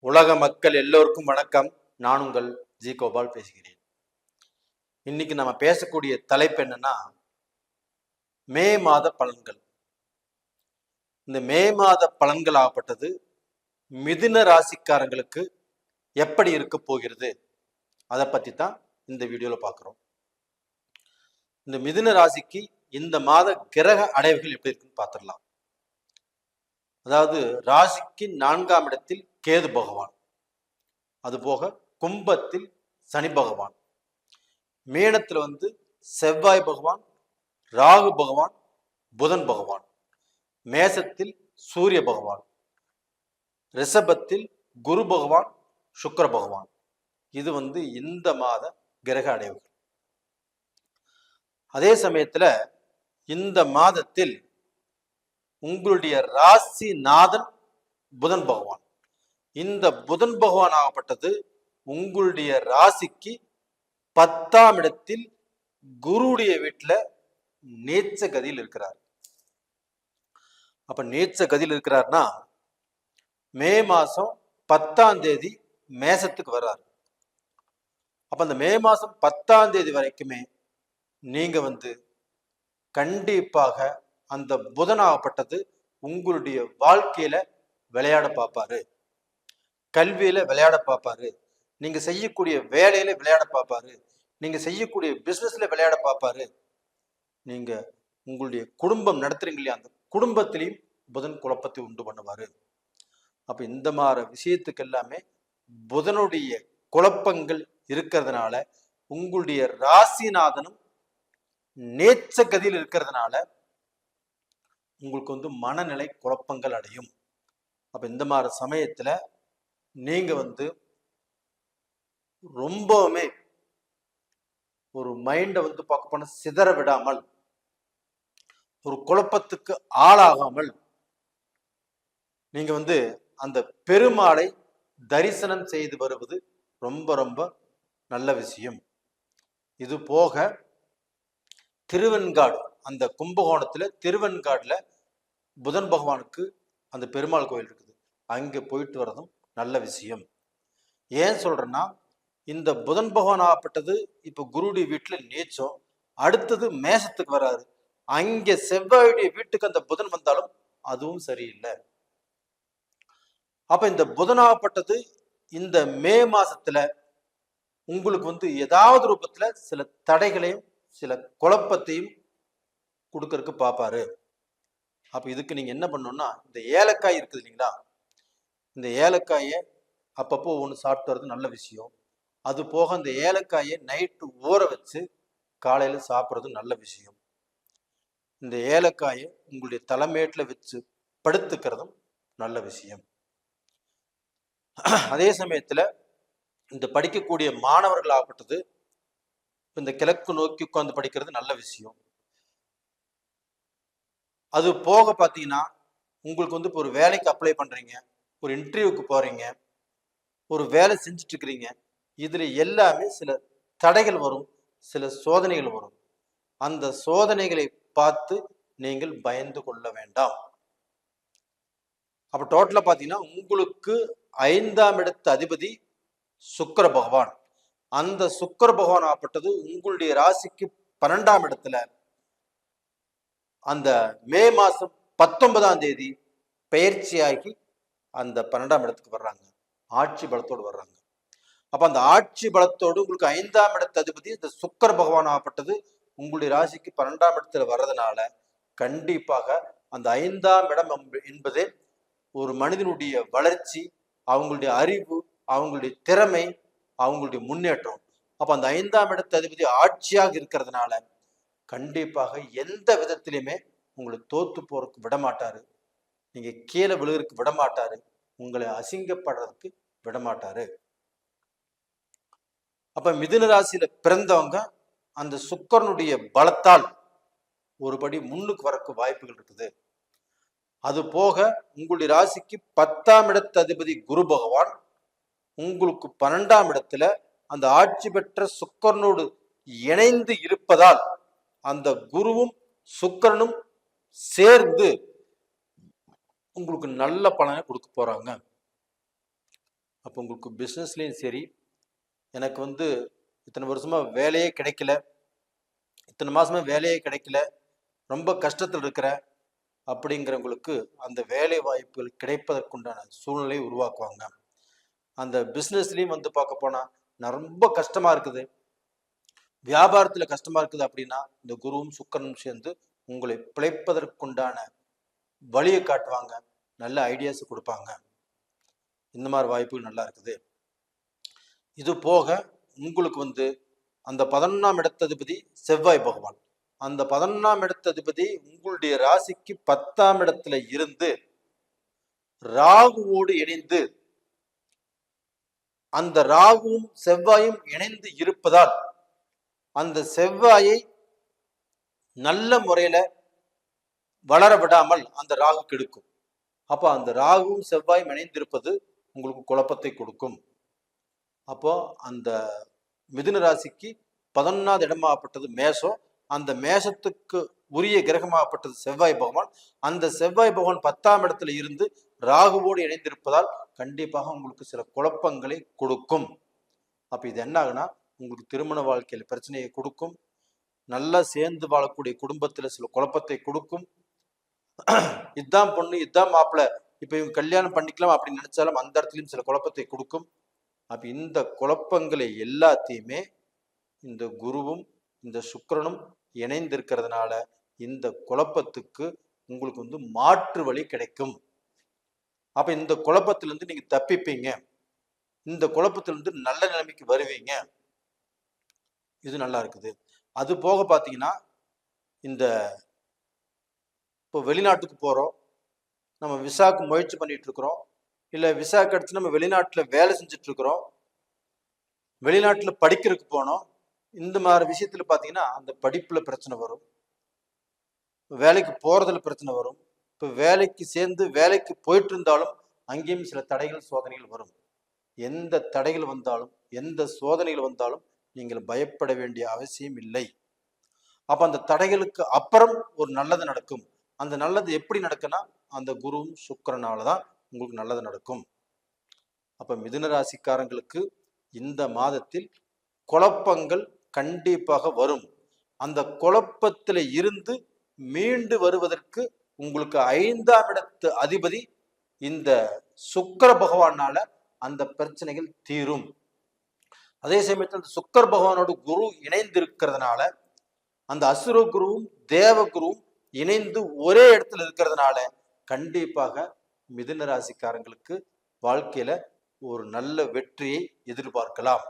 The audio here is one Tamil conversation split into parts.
உலக மக்கள் எல்லோருக்கும் வணக்கம். நான் உங்கள் ஜி கோபால் பேசுகிறேன். இன்னைக்கு நம்ம பேசக்கூடிய தலைப்பு என்னன்னா, மே மாத பலன்கள். இந்த மே மாத பலன்கள் ஆகப்பட்டது மிதுன ராசிக்காரங்களுக்கு எப்படி இருக்க போகிறது, அதை பத்தி தான் இந்த வீடியோல பார்க்கிறோம். இந்த மிதுன ராசிக்கு இந்த மாத கிரக அடைவுகள் எப்படி இருக்குன்னு பார்த்துடலாம். அதாவது ராசிக்கு 4ஆம் இடத்தில் கேது பகவான், அதுபோக கும்பத்தில் சனி பகவான், மீனத்தில் செவ்வாய் பகவான், ராகு பகவான், புதன் பகவான், மேசத்தில் சூரிய பகவான், ரிஷபத்தில் குரு பகவான், சுக்கிர பகவான். இது இந்த மாத கிரக அடைவுகள். அதே சமயத்துல இந்த மாதத்தில் உங்களுடைய ராசி நாதன் புதன் பகவான். இந்த புதன் பகவான் ஆகப்பட்டது உங்களுடைய ராசிக்கு 10ஆம் இடத்தில் குருவுடைய வீட்டுல நீச்ச கதியில் இருக்கிறார். அப்ப நீச்ச கதியில் இருக்கிறார்னா மே மாசம் 10ஆம் தேதி மேசத்துக்கு வர்றாரு. அப்ப அந்த மே மாசம் 10ஆம் தேதி வரைக்குமே நீங்க கண்டிப்பாக அந்த புதனாகப்பட்டது உங்களுடைய வாழ்க்கையில விளையாட பார்ப்பாரு, கல்வியில விளையாட பார்ப்பாரு, நீங்க செய்யக்கூடிய வேலையில விளையாட பார்ப்பாரு, நீங்க செய்யக்கூடிய பிசினஸ்ல விளையாட பார்ப்பாரு, நீங்க உங்களுடைய குடும்பம் நடத்துறீங்க இல்லையா, அந்த குடும்பத்திலையும் புதன் குழப்பத்தை உண்டு பண்ணுவாரு. அப்ப இந்த மாதிரி விஷயத்துக்கு எல்லாமே புதனுடைய குழப்பங்கள் இருக்கிறதுனால உங்களுடைய ராசிநாதனும் நேச்ச கதியில் இருக்கிறதுனால உங்களுக்கு மனநிலை குழப்பங்கள் அடையும். அப்ப இந்த மாதிரி சமயத்துல நீங்க ரொம்பவுமே ஒரு மைண்டை பார்க்க போன சிதற விடாமல், ஒரு குழப்பத்துக்கு ஆளாகாமல் நீங்க அந்த பெருமாளை தரிசனம் செய்து வருவது ரொம்ப ரொம்ப நல்ல விஷயம். இது போக திருவெண்காடு, அந்த கும்பகோணத்துல திருவெண்காடுல புதன் பகவானுக்கு அந்த பெருமாள் கோயில் இருக்குது, அங்கே போயிட்டு வர்றதும் நல்ல விஷயம். ஏன் சொல்றேன்னா, இந்த புதன் பகவான் ஆகப்பட்டது இப்ப குருடைய வீட்டுல நீச்சம், அடுத்தது மேசத்துக்கு வராரு, அங்க செவ்வாயுடைய வீட்டுக்கு அந்த புதன் வந்தாலும் அதுவும் சரியில்லை. அப்ப இந்த புதனாகப்பட்டது இந்த மே மாசத்துல உங்களுக்கு ஏதாவது ரூபத்துல சில தடைகளையும் சில குழப்பத்தையும் கொடுக்கறதுக்கு பார்ப்பாரு. அப்ப இதுக்கு நீங்க என்ன பண்ணணும்னா, இந்த ஏலக்காய் இருக்குது இல்லைங்களா, இந்த ஏலக்காயை அப்பப்போ ஒன்று சாப்பிட்டு வர்றது நல்ல விஷயம். அது போக அந்த ஏலக்காயை நைட்டு ஊற வச்சு காலையில சாப்பிட்றது நல்ல விஷயம். இந்த ஏலக்காயை உங்களுடைய தலைமேட்டில் வச்சு படுத்துக்கிறதும் நல்ல விஷயம். அதே சமயத்துல இந்த படிக்கக்கூடிய மாணவர்கள் ஆகப்பட்டது இந்த கிழக்கு நோக்கி உட்கார்ந்து படிக்கிறது நல்ல விஷயம். அது போக பார்த்தீங்கன்னா உங்களுக்கு இப்போ ஒரு வேலைக்கு அப்ளை பண்றீங்க, ஒரு இன்டர்வியூக்கு போறீங்க, ஒரு வேலை செஞ்சுட்டு இருக்கிறீங்க, இதுல எல்லாமே சில தடைகள் வரும், சில சோதனைகள் வரும். அந்த சோதனைகளை பார்த்து நீங்கள் பயந்து கொள்ள வேண்டாம். அப்ப டோட்டலா பார்த்தீங்கன்னா உங்களுக்கு 5ஆம் இடத்து அதிபதி சுக்கிர பகவான். அந்த சுக்கிர பகவான் ஆகப்பட்டது உங்களுடைய ராசிக்கு 12ஆம் இடத்துல அந்த மே மாசம் 19ஆம் தேதி பெயர்ச்சியாகி அந்த 12ஆம் இடத்துக்கு வர்றாங்க, ஆட்சி பலத்தோடு வர்றாங்க. அப்ப அந்த ஆட்சி பலத்தோடு உங்களுக்கு 5ஆம் இடத்து அதிபதி இந்த சுக்கிர பகவான் ஆகப்பட்டது உங்களுடைய ராசிக்கு 12ஆம் இடத்துல வர்றதுனால கண்டிப்பாக அந்த 5ஆம் இடம் என்பதே ஒரு மனிதனுடைய வளர்ச்சி, அவங்களுடைய அறிவு, அவங்களுடைய திறமை, அவங்களுடைய முன்னேற்றம். அப்ப அந்த 5ஆம் இடத்து அதிபதி ஆட்சியாக இருக்கிறதுனால கண்டிப்பாக எந்த விதத்திலுமே உங்களை தோத்து போறதுக்கு விட மாட்டாரு, நீங்க கீழே விழுகிறதுக்கு விட மாட்டாரு, உங்களை அசிங்கப்படுறதுக்கு விட மாட்டாரு. அப்ப மிதுன ராசியில பிறந்தவங்க அந்த சுக்கிரனுடைய பலத்தால் ஒருபடி முன்னுக்கு வரக்கு வாய்ப்புகள் இருக்குது. அது போக உங்களுடைய ராசிக்கு 10ஆம் இடத்து அதிபதி குரு பகவான் உங்களுக்கு 12ஆம் இடத்துல அந்த ஆட்சி பெற்ற சுக்கிரனோடு இணைந்து இருப்பதால் அந்த குருவும் சுக்கிரனும் சேர்ந்து உங்களுக்கு நல்ல பலனை கொடுக்க போறாங்க. அப்போ உங்களுக்கு பிஸ்னஸ்லேயும் சரி, எனக்கு வந்து இத்தனை வருஷமா வேலையே கிடைக்கல, இத்தனை மாசமா வேலையே கிடைக்கல, ரொம்ப கஷ்டத்தில் இருக்கிற அப்படிங்கிறவங்களுக்கு அந்த வேலை வாய்ப்புகள் கிடைப்பதற்குண்டான சூழ்நிலையை உருவாக்குவாங்க. அந்த பிஸ்னஸ்லேயும் வந்து பார்க்க போனால் நான் ரொம்ப கஷ்டமா இருக்குது, வியாபாரத்தில் கஷ்டமா இருக்குது அப்படின்னா இந்த குருவும் சுக்கிரனும் சேர்ந்து உங்களை பிழைப்பதற்குண்டான வழியை காட்டுவாங்க, நல்ல ஐடியாஸ் கொடுப்பாங்க. இந்த மாதிரி வாய்ப்புகள் நல்லா இருக்குது. இது போக உங்களுக்கு வந்து அந்த 11ஆம் இடத்ததிபதி செவ்வாய் பகவான், அந்த 11ஆம் இடத்ததிபதி உங்களுடைய ராசிக்கு 10ஆம் இடத்துல இருந்து ராகுவோடு இணைந்து, அந்த ராகுவும் செவ்வாயும் இணைந்து இருப்பதால் அந்த செவ்வாயை நல்ல முறையில வளர விடாமல் அந்த ராகு கெடுக்கும். அப்போ அந்த ராகுவும் செவ்வாயும் இணைந்திருப்பது உங்களுக்கு குழப்பத்தை கொடுக்கும். அப்போ அந்த மிதுன ராசிக்கு 11ஆவது இடமாகப்பட்டது மேஷம், அந்த மேஷத்துக்கு உரிய கிரகமாகப்பட்டது செவ்வாய் பகவான். அந்த செவ்வாய் பகவான் 10ஆம் இடத்துல இருந்து ராகுவோடு இணைந்திருப்பதால் கண்டிப்பாக உங்களுக்கு சில குழப்பங்களை கொடுக்கும். அப்ப இது என்ன ஆகுனா, உங்களுக்கு திருமண வாழ்க்கையில பிரச்சனையை கொடுக்கும், நல்லா சேர்ந்து வாழக்கூடிய குடும்பத்துல சில குழப்பத்தை கொடுக்கும். இதுதான் பொண்ணு, இதுதான் மாப்பிள்ளை, இப்ப இவங்க கல்யாணம் பண்ணிக்கலாம் அப்படின்னு நினைச்சாலும் அந்த இடத்துலயும் சில குழப்பத்தை கொடுக்கும். அப்ப இந்த குழப்பங்களை எல்லாத்தையுமே இந்த குருவும் இந்த சுக்கிரனும் இணைந்திருக்கிறதுனால இந்த குழப்பத்துக்கு உங்களுக்கு வந்து மாற்று வழி கிடைக்கும். அப்ப இந்த குழப்பத்திலிருந்து நீங்க தப்பிப்பீங்க, இந்த குழப்பத்திலிருந்து நல்ல நிலைமைக்கு வருவீங்க. இது நல்லா இருக்குது. அது போக பாத்தீங்கன்னா, இந்த இப்போ வெளிநாட்டுக்கு போறோம், நம்ம விசாக்கு முயற்சி பண்ணிட்டு இருக்கிறோம், இல்ல விசா கிடைச்சு நம்ம வெளிநாட்டுல வேலை செஞ்சுட்டு இருக்கிறோம், வெளிநாட்டுல படிக்கிறதுக்கு போனோம், இந்த மாதிரி விஷயத்துல பாத்தீங்கன்னா அந்த படிப்புல பிரச்சனை வரும், வேலைக்கு போறதுல பிரச்சனை வரும். இப்போ வேலைக்கு சேர்ந்து வேலைக்கு போயிட்டு இருந்தாலும் அங்கேயும் சில தடைகள் சோதனைகள் வரும். எந்த தடைகள் வந்தாலும் எந்த சோதனைகள் வந்தாலும் நீங்கள் பயப்பட வேண்டிய அவசியம் இல்லை. அப்ப அந்த தடைகளுக்கு அப்புறம் ஒரு நல்லது நடக்கும். அந்த நல்லது எப்படி நடக்குன்னா அந்த குருவும் சுக்கிரனாலதான் உங்களுக்கு நல்லது நடக்கும். அப்ப மிதுன ராசிக்காரங்களுக்கு இந்த மாதத்தில் குழப்பங்கள் கண்டிப்பாக வரும். அந்த குழப்பத்துல இருந்து மீண்டு வருவதற்கு உங்களுக்கு 5ஆம் இடத்து அதிபதி இந்த சுக்கிர பகவானால அந்த பிரச்சனைகள் தீரும். அதே சமயத்தில் அந்த சுக்கிர பகவானோடு குரு இணைந்து இருக்கிறதுனால, அந்த அசுர குருவும் தேவ குருவும் இணைந்து ஒரே இடத்துல இருக்கிறதுனால கண்டிப்பாக மிதுன ராசிக்காரங்களுக்கு வாழ்க்கையில ஒரு நல்ல வெற்றியை எதிர்பார்க்கலாம்.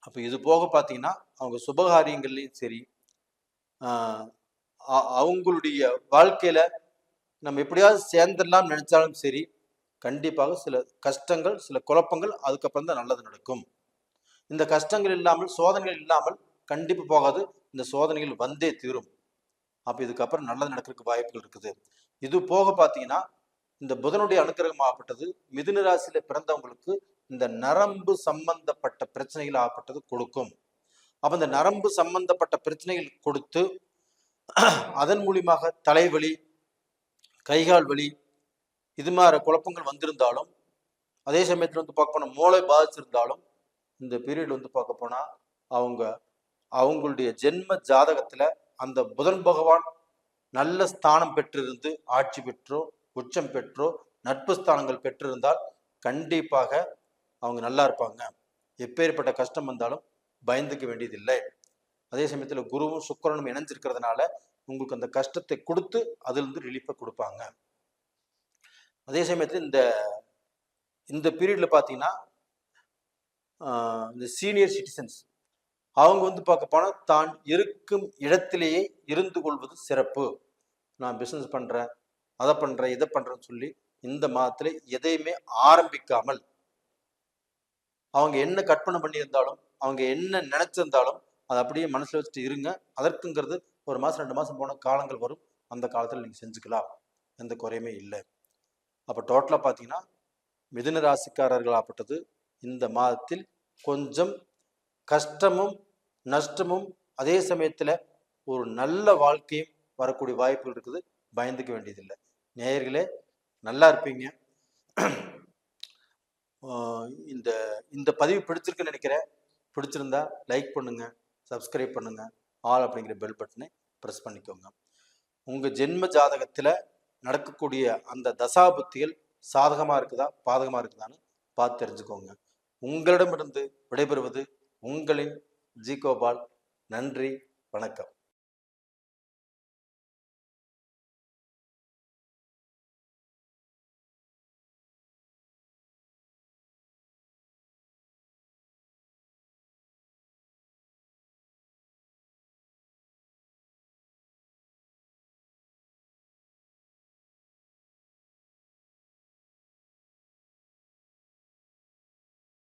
அப்ப இது போக பாத்தீங்கன்னா அவங்க சுபகாரியங்கள்லயும் சரி, அவங்களுடைய வாழ்க்கையில நம்ம எப்படியாவது சேர்ந்துடலாம் நினைச்சாலும் சரி, கண்டிப்பாக சில கஷ்டங்கள் சில குழப்பங்கள் அதுக்கப்புறம் தான் நல்லது நடக்கும். இந்த கஷ்டங்கள் இல்லாமல் சோதனைகள் இல்லாமல் கண்டிப்பா போகாது, இந்த சோதனைகள் வந்தே தீரும். அப்ப இதுக்கப்புறம் நல்லது நடக்கிறதுக்கு வாய்ப்புகள் இருக்குது. இது போக பாத்தீங்கன்னா இந்த புதனுடைய அனுக்கிரகம் ஆகப்பட்டது மிதுன ராசியில பிறந்தவங்களுக்கு இந்த நரம்பு சம்பந்தப்பட்ட பிரச்சனைகள் ஆகப்பட்டது கொடுக்கும். அப்ப இந்த நரம்பு சம்பந்தப்பட்ட பிரச்சனைகள் கொடுத்து அதன் மூலியமாக தலைவலி, கைகால் வலி, இது மாதிரி குழப்பங்கள் வந்திருந்தாலும், அதே சமயத்துல வந்து பார்க்க போனா மூளை பாதிச்சிருந்தாலும், இந்த பீரியட் வந்து பார்க்க போனா அவங்களுடைய ஜென்ம ஜாதகத்துல அந்த புதன் பகவான் நல்ல ஸ்தானம் பெற்றிருந்து ஆட்சி பெற்றோ உச்சம் பெற்றோ நட்பு ஸ்தானங்கள் பெற்றிருந்தால் கண்டிப்பாக அவங்க நல்லா இருப்பாங்க. எப்பேற்பட்ட கஷ்டம் வந்தாலும் பயந்துக்க வேண்டியதில்லை. அதே சமயத்துல குருவும் சுக்கிரனும் இணைஞ்சிருக்கிறதுனால உங்களுக்கு அந்த கஷ்டத்தை கொடுத்து அதுல இருந்து ரிலீஃபை கொடுப்பாங்க. அதே சமயத்துல இந்த பீரியட்ல பாத்தீங்கன்னா இந்த சீனியர் சிட்டிசன்ஸ் அவங்க வந்து பார்க்க போனா தான் இருக்கும் இடத்திலேயே இருந்து கொள்வது சிறப்பு. நான் பிசினஸ் பண்றேன், அதை பண்றேன், இதை பண்றேன்னு சொல்லி இந்த மாதத்துல எதையுமே ஆரம்பிக்காமல், அவங்க என்ன கற்பனை பண்ணியிருந்தாலும் அவங்க என்ன நினைச்சிருந்தாலும் அதை அப்படியே மனசுல வச்சுட்டு இருங்க. அதற்குங்கிறது ஒரு மாசம் 2 மாசம் போன காலங்கள் வரும், அந்த காலத்துல நீங்க செஞ்சுக்கலாம், எந்த குறையுமே இல்லை. அப்ப டோட்டலா பாத்தீங்கன்னா மிதுன ராசிக்காரர்களாகப்பட்டது இந்த மாதத்தில் கொஞ்சம் கஷ்டமும் நஷ்டமும் அதே சமயத்துல ஒரு நல்ல வாழ்க்கையும் வரக்கூடிய வாய்ப்புகள் இருக்குது. பயந்துக்க வேண்டியதில்லை. நேயர்களே, நல்லா இருப்பீங்க. இந்த இந்த பதிவு பிடிச்சிருக்குன்னு நினைக்கிறேன். பிடிச்சிருந்தா லைக் பண்ணுங்க, சப்ஸ்கிரைப் பண்ணுங்க, ஆல் அப்படிங்கிற பெல் பட்டனை ப்ரெஸ் பண்ணிக்கோங்க. உங்க ஜென்ம ஜாதகத்துல நடக்கக்கூடிய அந்த தசாபுத்திகள் சாதகமா இருக்குதா பாதகமா இருக்குதான்னு பார்த்து தெரிஞ்சுக்கோங்க. உங்களிடமிருந்து விடைபெறுவது உங்களின் ஜி கோபால். நன்றி, வணக்கம்.